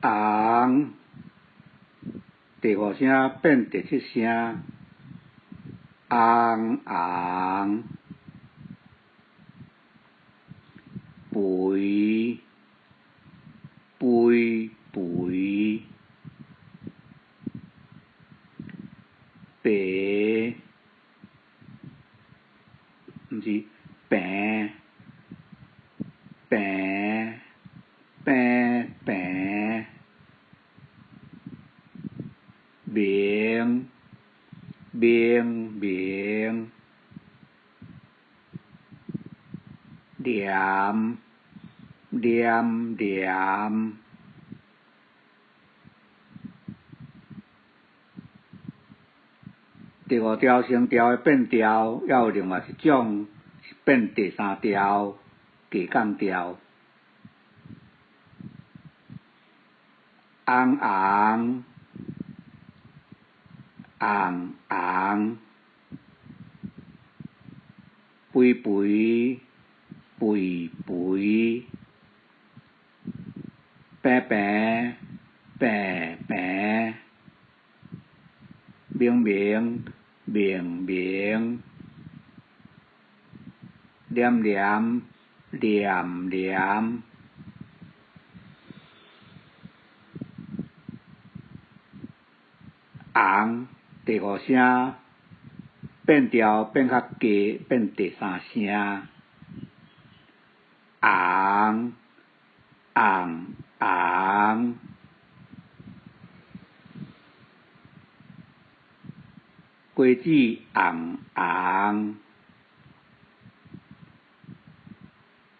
昂，第五声变第七声，昂昂，肥肥肥，白，毋是平平平平，明明明，念念念，第五调升调的变调，还有另外一种是变第三调加降调，昂昂昂昂，肥肥肥肥，平平平平，明明明明，念念念念，昂第五声变调变较低，变第三声，昂昂昂，果子红红，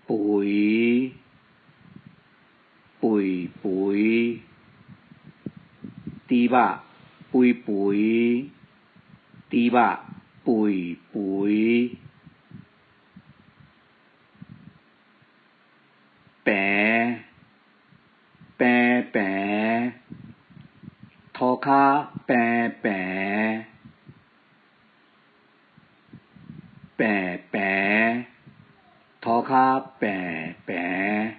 肥肥肥，猪肉肥肥，猪肉肥肥，平平平，涂骹平平平平，涂骹平平，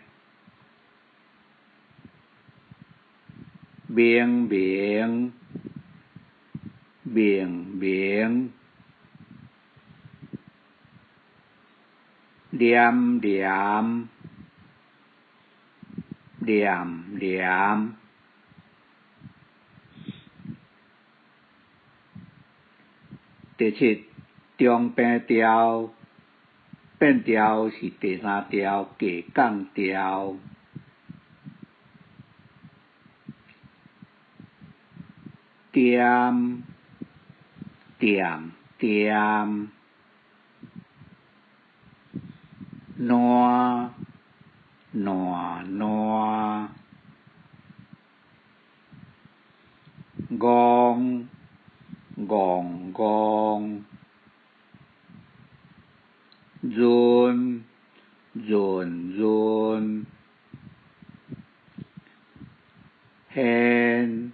明明明明，念念念念，第七中平调变调是第三调加降调，点点点，烂烂烂，戆戆戆，润润润，现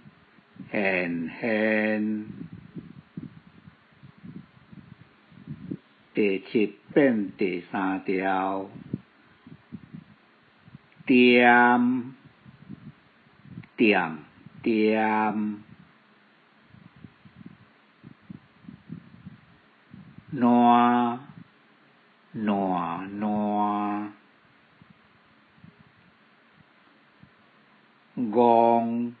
现现，第七变第三调，点点点，烂烂烂，戆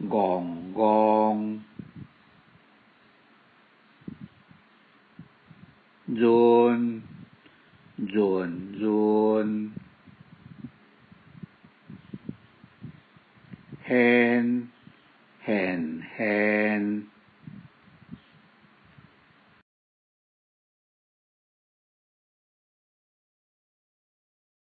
戆戆，润